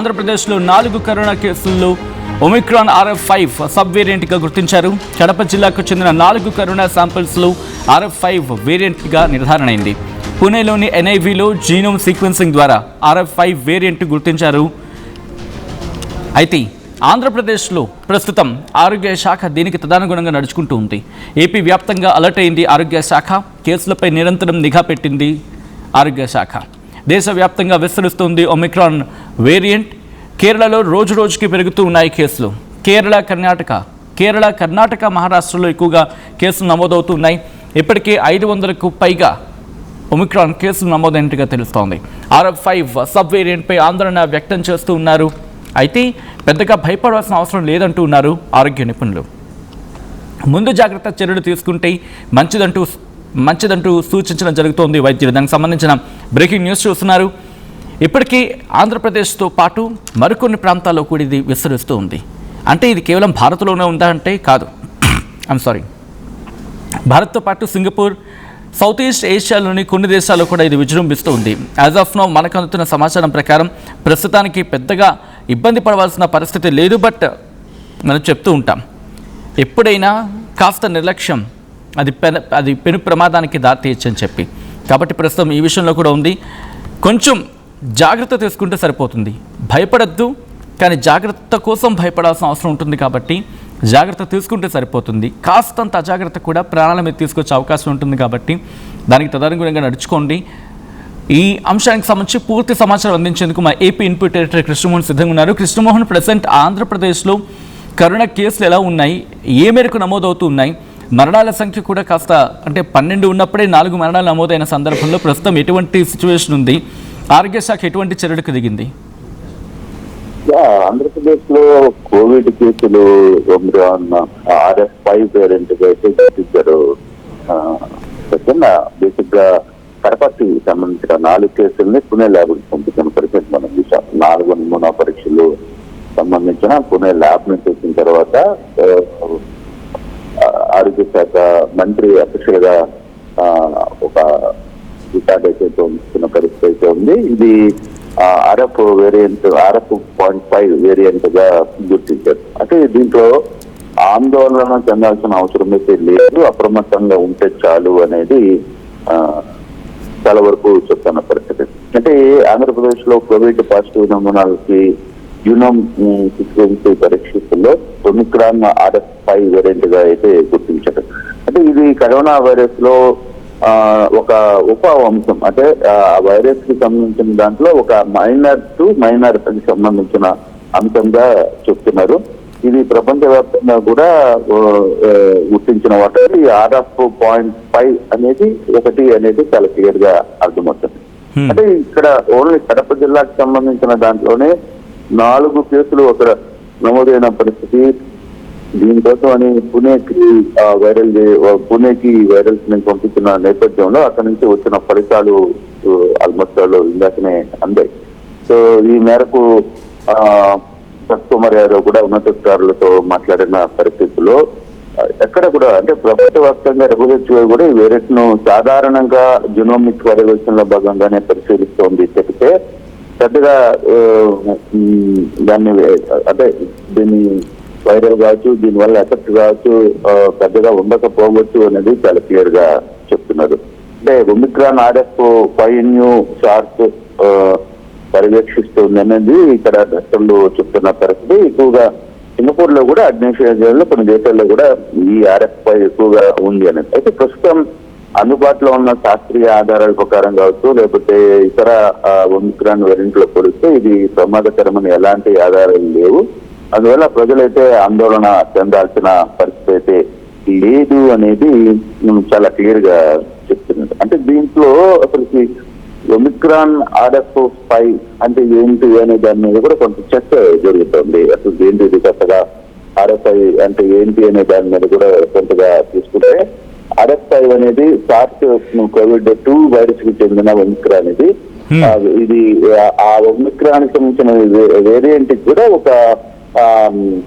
ఆంధ్రప్రదేశ్లో 4 కరోనా కేసుల్లో Omicron RF5 sub వేరియంట్గా గుర్తించారు. కడప జిల్లాకు చెందిన 4 కరోనా శాంపిల్స్లో RF5 వేరియంట్గా నిర్ధారణ అయింది. పుణేలోని NIVలో జీనోమ్ సీక్వెన్సింగ్ ద్వారా RF5 వేరియంట్ గుర్తించారు. అయితే ఆంధ్రప్రదేశ్లో ప్రస్తుతం ఆరోగ్య శాఖ దీనికి తదనుగుణంగా నడుచుకుంటూ ఉంది. ఏపీ వ్యాప్తంగా అలర్ట్ అయింది ఆరోగ్య శాఖ. కేసులపై నిరంతరం నిఘా పెట్టింది ఆరోగ్య శాఖ. దేశవ్యాప్తంగా విస్తరిస్తుంది ఒమిక్రాన్ వేరియంట్. కేరళలో రోజు రోజుకి పెరుగుతూ ఉన్నాయి కేసులు. కేరళ, కర్ణాటక, మహారాష్ట్రలో ఎక్కువగా కేసులు నమోదవుతున్నాయి. ఇప్పటికే 500కు పైగా ఒమిక్రాన్ కేసులు నమోదైనట్టుగా తెలుస్తోంది. RF5 సబ్ వేరియంట్పై ఆందోళన వ్యక్తం చేస్తూ ఉన్నారు. అయితే పెద్దగా భయపడాల్సిన అవసరం లేదంటూ ఉన్నారు ఆరోగ్య నిపుణులు. ముందు జాగ్రత్త చర్యలు తీసుకుంటే మంచిదంటూ సూచించడం జరుగుతోంది వైద్యులు. దానికి సంబంధించిన బ్రేకింగ్ న్యూస్ చూస్తున్నారు. ఇప్పటికీ ఆంధ్రప్రదేశ్తో పాటు మరికొన్ని ప్రాంతాల్లో కూడా ఇది విస్తరిస్తూ ఉంది. అంటే ఇది కేవలం భారత్లోనే ఉందా అంటే కాదు. భారత్తో పాటు సింగపూర్, సౌత్ ఈస్ట్ ఏషియాలోని కొన్ని దేశాల్లో కూడా ఇది విజృంభిస్తూ ఉంది. యాజ్ ఆఫ్ నౌ మనకు అందుతున్న సమాచారం ప్రకారం ప్రస్తుతానికి పెద్దగా ఇబ్బంది పడవలసిన పరిస్థితి లేదు. బట్ మనం చెప్తూ ఉంటాం, ఎప్పుడైనా కాస్త నిర్లక్ష్యం అది పెను ప్రమాదానికి దారితీయచ్చని చెప్పి. కాబట్టి ప్రస్తుతం ఈ విషయంలో కూడా ఉంది. కొంచెం జాగ్రత్త తీసుకుంటే సరిపోతుంది. భయపడద్దు, కానీ జాగ్రత్త కోసం భయపడాల్సిన అవసరం ఉంటుంది. కాబట్టి జాగ్రత్త తీసుకుంటే సరిపోతుంది. కాస్తంత అజాగ్రత్త కూడా ప్రాణాల మీద తీసుకొచ్చే అవకాశం ఉంటుంది. కాబట్టి దానికి తదనుగుణంగా నడుచుకోండి. ఈ అంశానికి సంబంధించి పూర్తి సమాచారం అందించేందుకు మా ఏపీ ఇన్పుట్ ఎడిటర్ కృష్ణమోహన్ సిద్ధంగా ఉన్నారు. కృష్ణమోహన్, ప్రజెంట్ ఆంధ్రప్రదేశ్లో కరోనా కేసులు ఎలా ఉన్నాయి, ఏ మేరకు నమోదవుతూ ఉన్నాయి, మరణాల సంఖ్య కూడా కాస్త అంటే 12 ఉన్నప్పుడే 4 మరణాలు నమోదైన సందర్భంలో ప్రస్తుతం ఎటువంటి సిచ్యువేషన్ ఉంది, ఆరోగ్య శాఖ ఎటువంటి చర్యలకు దిగింది? ఆంధ్రప్రదేశ్ లో కోవిడ్ కేసులు RF5 వేరియంట్ గా అయితే గుర్తించారు. బేసిక్ గా కడపకి సంబంధించిన 4 కేసుల్ని పుణె ల్యాబ్ పంపించిన పరిస్థితి మనం చూసాం. 4 నమూనా పరీక్షలు సంబంధించిన పుణె ల్యాబ్ నుంచి వచ్చిన తర్వాత ఆరోగ్య శాఖ మంత్రి అఫీషియల్ గా ఒక రికార్డ్ అయితే పంపిస్తున్న పరిస్థితి అయితే ఉంది. ఇది RF.5 వేరియంట్ గా గుర్తించారు. అంటే దీంట్లో ఆందోళన చెందాల్సిన అవసరం అయితే లేదు, అప్రమత్తంగా ఉంటే చాలు అనేది చాలా వరకు చెప్తున్న పరిస్థితి. అంటే ఆంధ్రప్రదేశ్ లో కోవిడ్ పాజిటివ్ నమూనాలకి యూనోమ్ సీక్వెన్స్ పరీక్షల్లో ఒమిక్రాన్ RF5 వేరియంట్ గా అయితే గుర్తించారు. అంటే ఇది కరోనా వైరస్ లో ఒక ఉప అంశం. అంటే ఆ వైరస్ కి సంబంధించిన దాంట్లో ఒక మైనర్ కి సంబంధించిన అంశంగా చెప్తున్నారు. ఇది ప్రపంచవ్యాప్తంగా కూడా గుర్తించిన వాటికి RF.5 అనేది ఒకటి అనేది చాలా క్లియర్ గా అర్థమవుతుంది. అంటే ఇక్కడ ఓన్లీ కడప జిల్లాకు సంబంధించిన దాంట్లోనే 4 కేసులు అక్కడ నమోదైన పరిస్థితి. దీనికోసం అని పుణేకి వైరల్స్ ని పంపించిన నేపథ్యంలో అక్కడి నుంచి వచ్చిన ఫలితాలు ఆల్మోస్ట్ ఇందాకనే అందాయి. సో ఈ మేరకు సత్కుమార్ యాదవ్ కూడా ఉన్నతాధికారులతో మాట్లాడిన పరిస్థితుల్లో ఎక్కడ కూడా అంటే ప్రపంచవ్యాప్తంగా WHO కూడా ఈ వైరస్ ను సాధారణంగా జెనోమిక్ పర్యవేక్షణలో భాగంగానే పరిశీలిస్తోంది చెప్తే పెద్దగా దీన్ని వైరల్ కావచ్చు, దీనివల్ల ఎఫెక్ట్ కావచ్చు పెద్దగా ఉండకపోవచ్చు అనేది చాలా క్లియర్ గా చెప్తున్నారు. అంటే ఒమిక్రాన్ RF5 షార్ట్ పర్యవేక్షిస్తుంది అనేది ఇక్కడ డాక్టర్లు చెప్తున్న పరిస్థితి. ఎక్కువగా సింగపూర్ లో కూడా అగ్నేషియాలో కొన్ని దేశాల్లో కూడా ఈ RF5 ఎక్కువగా ఉంది అనేది. అయితే ప్రస్తుతం అందుబాటులో ఉన్న శాస్త్రీయ ఆధారాల ప్రకారం కావచ్చు, లేకపోతే ఇతర ఒమిక్రాన్ వేరియంట్ లో పోలిస్తే ఇది ప్రమాదకరమైన ఎలాంటి ఆధారాలు లేవు. అందువల్ల ప్రజలైతే ఆందోళన చెందాల్సిన పరిస్థితి అయితే లేదు అనేది చాలా క్లియర్ గా చెప్తున్నారు. అంటే దీంట్లో అసలుకి ఒమిక్రాన్ RF5 అంటే ఏంటి అనే దాని మీద కూడా కొంత చర్చ జరుగుతుంది. అసలు ఏంటి ఇది కొత్తగా RF5 అంటే ఏంటి అనే దాని మీద కూడా కొంతగా తీసుకుంటే RF5 అనేది SARS-CoV-2 వైరస్ కి చెందిన ఒమిక్రాన్ ఇది ఆ ఒమిక్రాన్ కి సంబంధించిన వేరియంట్ కూడా ఒక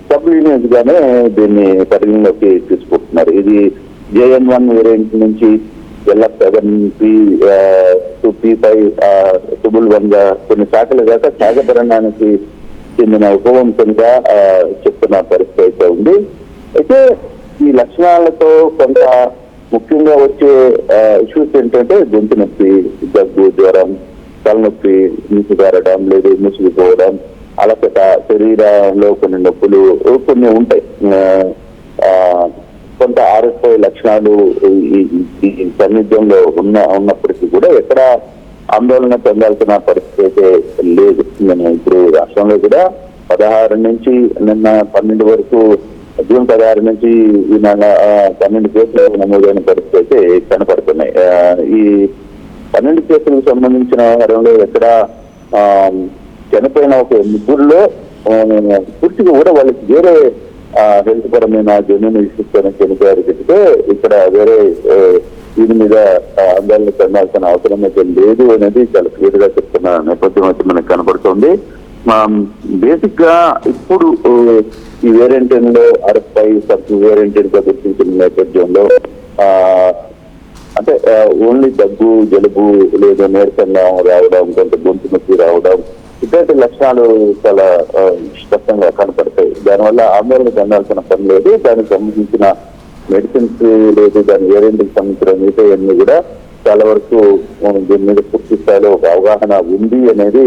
సబ్ లీనియస్ గానే దీన్ని పరిగణలోకి తీసుకుంటున్నారు. ఇది JN1 వేరియంట్ నుంచి LF7P2P5 1 గా కొన్ని శాఖలు దాకా సహజ పరిణామానికి చెందిన ఉపవంశంగా చెప్తున్న పరిస్థితి అయితే ఉంది. అయితే ఈ లక్షణాలతో కొంత ముఖ్యంగా వచ్చే ఇష్యూస్ ఏంటంటే గొంతు నొప్పి, దగ్గు, జ్వరం, తలనొప్పి, నీసు గారడం లేదు ముసిగిపోవడం, అలసట, శరీరంలో కొన్ని నొప్పులు కొన్ని ఉంటాయి. కొంత ఆర్ఎఫ్ఐ లక్షణాలు ఈ సాన్నిధ్యంలో ఉన్నప్పటికీ కూడా ఎక్కడ ఆందోళన చెందాల్సిన పరిస్థితి అయితే లేదు. నేను ఇప్పుడు రాష్ట్రంలో కూడా 16 నుంచి నిన్న 12 వరకు, జూన్ 16 నుంచి ఈ నెల 12 కేసులు నమోదైన పరిస్థితి అయితే కనపడుతున్నాయి. ఈ 12 కేసులకు సంబంధించిన వ్యవహారంలో ఎక్కడ చనిపోయిన ఒక ముగ్గురులో పూర్తిగా కూడా వాళ్ళకి వేరే హెల్త్ పరమైన జన్యుని ఇష్యూస్తోనే చనిపోయారు చెప్తే ఇక్కడ వేరే దీని మీద ఆందోళన చెందాల్సిన అవసరం అయితే లేదు అనేది చాలా క్లియర్ గా చెప్తున్న నేపథ్యం అయితే మనకు కనబడుతుంది. బేసిక్ గా ఇప్పుడు ఈ వేరియంట్ లో RF5 సబ్ వేరియంట్ గా గుర్తించిన నేపథ్యంలో అంటే ఓన్లీ దగ్గు, జలుబు లేదా నీరసంగా రావడం, కొంత గొంతు నొప్పి రావడం ఇటువంటి లక్షణాలు చాలా స్పష్టంగా కనపడతాయి. దానివల్ల ఆందోళన చెందాల్సిన పని లేదు. దానికి సంబంధించిన మెడిసిన్స్ లేదు, దాని వేరియంట్ కి సంబంధించిన మిగతాయన్నీ కూడా చాలా వరకు దీని మీద పూర్తి స్థాయిలో ఒక అవగాహన ఉంది అనేది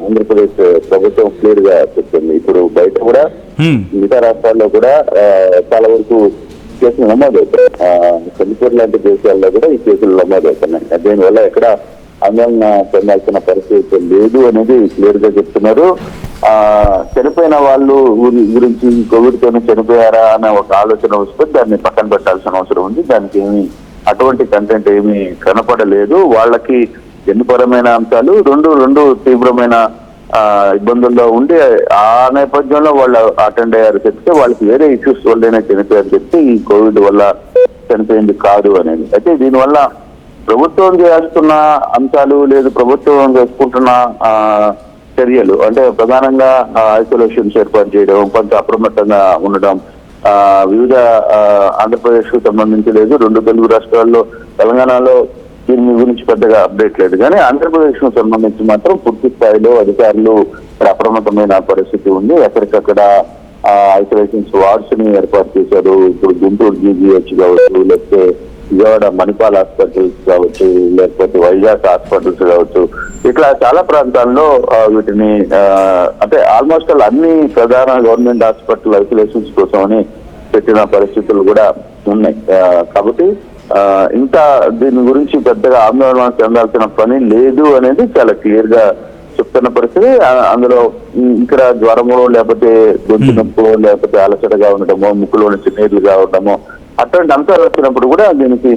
ఆంధ్రప్రదేశ్ ప్రభుత్వం క్లియర్ గా చెప్తుంది. ఇప్పుడు బయట కూడా మిగతా రాష్ట్రాల్లో కూడా చాలా వరకు కేసులు నమోదవుతాయి. సింగపూర్ లాంటి దేశాల్లో కూడా ఈ కేసులు నమోదవుతున్నాయి. దీనివల్ల ఎక్కడ ఆందోళన చెందాల్సిన పరిస్థితి లేదు అనేది క్లియర్ గా చెప్తున్నారు. చనిపోయిన వాళ్ళు గురించి కోవిడ్ తోనే చనిపోయారా అన్న ఒక ఆలోచన వస్తే దాన్ని పక్కన పెట్టాల్సిన అవసరం ఉంది. దానికి ఏమి అటువంటి కంటెంట్ ఏమి కనపడలేదు. వాళ్ళకి జన్యుపరమైన అంశాలు రెండు తీవ్రమైన ఇబ్బందుల్లో ఉండి ఆ నేపథ్యంలో వాళ్ళు అటెండ్ అయ్యారు చెప్తే వాళ్ళకి వేరే ఇష్యూస్ వల్లనే చనిపోయారు చెప్తే ఈ కోవిడ్ వల్ల చనిపోయింది కాదు అనేది. అయితే దీనివల్ల ప్రభుత్వం చేస్తున్న అంశాలు లేదు, ప్రభుత్వం చేసుకుంటున్న చర్యలు అంటే ప్రధానంగా ఐసోలేషన్స్ ఏర్పాటు చేయడం, కొంత అప్రమత్తంగా ఉండడం, వివిధ ఆంధ్రప్రదేశ్ కు సంబంధించి లేదు, 2 తెలుగు రాష్ట్రాల్లో, తెలంగాణలో దీని గురించి పెద్దగా అప్డేట్ లేదు. కానీ ఆంధ్రప్రదేశ్ కు సంబంధించి మాత్రం పూర్తి స్థాయిలో అధికారులు అప్రమత్తమైన పరిస్థితి ఉంది. ఎక్కడికక్కడ ఐసోలేషన్స్ వార్డ్స్ ని ఏర్పాటు చేశారు. ఇప్పుడు గుంటూరు GGH కావచ్చు, లేకపోతే విజయవాడ మణిపాల్ హాస్పిటల్స్ కావచ్చు, లేకపోతే వైజాగ్ హాస్పిటల్స్ కావచ్చు, ఇట్లా చాలా ప్రాంతాల్లో వీటిని అంటే ఆల్మోస్ట్ అన్ని ప్రధాన గవర్నమెంట్ హాస్పిటల్ ఐసోలేషన్స్ కోసమని పెట్టిన పరిస్థితులు కూడా ఉన్నాయి. కాబట్టి ఇంకా దీని గురించి పెద్దగా ఆందోళన చెందాల్సిన పని లేదు అనేది చాలా క్లియర్ గా చెప్తున్న పరిస్థితి. అందులో ఇక్కడ జ్వరము, లేకపోతే గొంతు నొప్పు, లేకపోతే అలసటగా ఉండటమో, ముక్కులో నుంచి నీళ్లుగా ఉండటమో అటువంటి అంశాలు వచ్చినప్పుడు కూడా దీనికి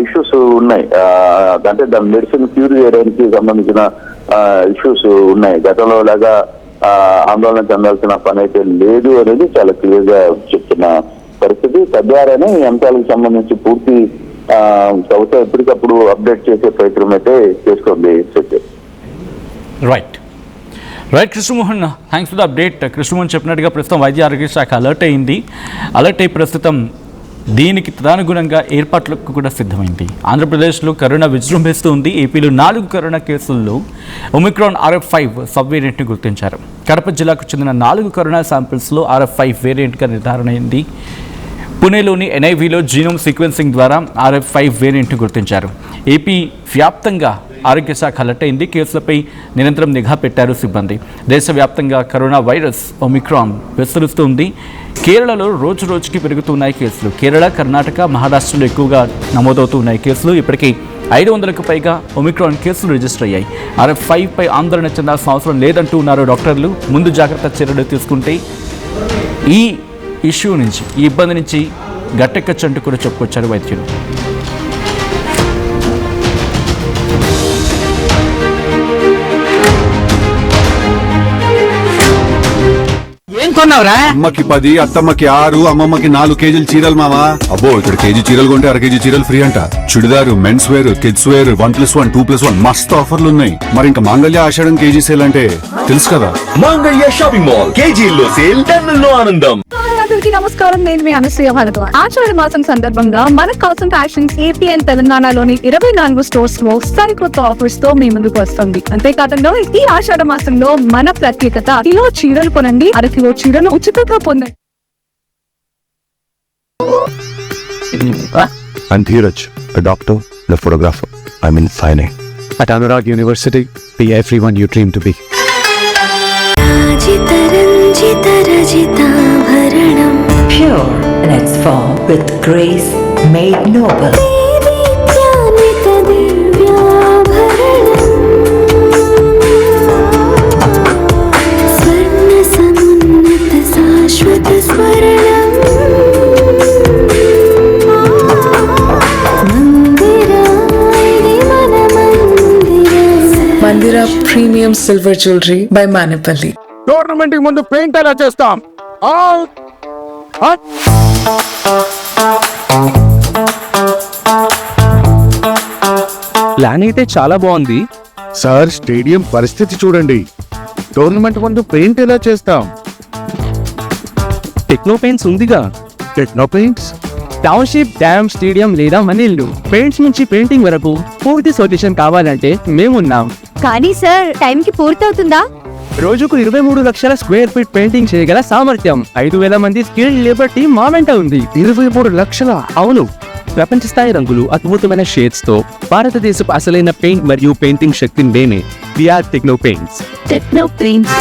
ఇష్యూస్ ఉన్నాయి. అంటే దాని మెడిసిన్ క్యూర్ చేయడానికి సంబంధించిన ఇష్యూస్ ఉన్నాయి. గతంలో లాగా ఆందోళన చెందాల్సిన పని అయితే లేదు అనేది చాలా క్లియర్ గా చెప్తున్న పరిస్థితి. తద్వారానే ఈ అంశాలకు సంబంధించి పూర్తి ప్రభుత్వం ఎప్పటికప్పుడు అప్డేట్ చేసే ప్రయత్నం అయితే చేస్తుంది. Right Krishnamohan, thanks for the update. Krishnamohan చెప్పినట్టుగా ప్రస్తుతం వైద్య ఆరోగ్య శాఖ అలర్ట్ అయి ప్రస్తుతం దీనికి తదనుగుణంగా ఏర్పాట్లకు కూడా సిద్ధమైంది. ఆంధ్రప్రదేశ్లో కరోనా విజృంభిస్తూ ఉంది. ఏపీలో 4 కరోనా కేసుల్లో ఒమిక్రాన్ RF5 సబ్ వేరియంట్ని గుర్తించారు. కడప జిల్లాకు చెందిన 4 కరోనా శాంపిల్స్లో RF5 వేరియంట్గా నిర్ధారణ అయింది. పుణేలోని NIVలో జీనోమ్ సీక్వెన్సింగ్ ద్వారా RF5 వేరియంట్ని గుర్తించారు. ఏపీ వ్యాప్తంగా ఆరోగ్య శాఖ అలర్ట్ అయింది. కేసులపై నిరంతరం నిఘా పెట్టారు సిబ్బంది. దేశవ్యాప్తంగా కరోనా వైరస్ ఒమిక్రాన్ విస్తరిస్తుంది. కేరళలో రోజు రోజుకి పెరుగుతున్నాయి కేసులు. కేరళ, కర్ణాటక, మహారాష్ట్రలో ఎక్కువగా నమోదవుతున్నాయి కేసులు. ఇప్పటికీ 500కు పైగా ఒమిక్రాన్ కేసులు రిజిస్టర్ అయ్యాయి. RF5 పై ఆందోళన చెందాల్సిన అవసరం లేదంటూ ఉన్నారు డాక్టర్లు. ముందు జాగ్రత్త చర్యలు తీసుకుంటే ఈ ఇష్యూ నుంచి, ఈ ఇబ్బంది నుంచి గట్టెక్కచ్చంటూ కూడా చెప్పుకొచ్చారు వైద్యులు. ఏం కొన్నావురా? అమ్మకి 10, అత్తమ్మకి 6, అమ్మమ్మకి 4 కేజీలు చీరలు మామా. అబ్బో ఇక్కడ కేజీ చీరలు కొంటే 1/2 కేజీ చీరలు ఫ్రీ అంట. Churidar, men's wear, kids wear 1+1, 2+1 మస్తు ఆఫర్లు ఉన్నాయి. మరి ఇంకా మాంగళ్య ఆషాఢం కేజీ సేల్ అంటే తెలుసు కదా. మాంగళ్య షాపింగ్ మాల్ కేజీల్లో సేల్, టన్నుల్లో ఆనందం. అందరికీ నమస్కారం. నేను మీ అనసూయ భారద్వాజ్. ఆషాఢ మాసం సందర్భంగా మన కాసం ఫ్యాషన్స్ ఏపీ అండ్ తెలంగాణలోని 24 స్టోర్స్ లో సరికొత్త ఆఫర్స్ తో మీ ముందుకు వస్తుంది. అంతేకాకుండా ఈ ఆషాఢ మాసంలో మన ప్రత్యేకత, కిలో చీరలు కొనండి, 1/2 కిలో చీరలు ఉచితంగా పొందండి. I'm Dheeraj, a doctor and a photographer. I'm in fine art. At Anurag University, be everyone you dream to be. Pure in its form with grace made noble. Mandira Premium Silver Jewelry by Manipali. Tournament ముందు paint ఎలా చేస్తాం? Plan అయితే చాలా బాగుంది sir stadium పరిస్థితి చూడండి. Tournament ముందు paint ఎలా చేస్తాం? టెక్నో పెయింట్స్ ఉందిగా. Techno paints. Township, dam, stadium లేదా మనీళ్ళు పెయింట్స్ నుంచి పెయింటింగ్ వరకు పూర్తి సొల్యూషన్ కావాలంటే మేమున్నాం. కానీ సార్, టైం కి పూర్తవుతుందా? రోజుకు 23 లక్షల స్క్వేర్ ఫీట్ పెయింటింగ్ చేయగల సామర్థ్యం, 5,000 మంది స్కిల్డ్ లేబర్ టీం మా వెంట ఉంది. 23 లక్షల? అవును, ప్రపంచ స్థాయి రంగులు, అద్భుతమైన షేడ్స్ తో భారతదేశపు అసలైన పెయింట్ మరియు పెయింటింగ్ శక్తిని నేనే. VR techno paints. Techno paints.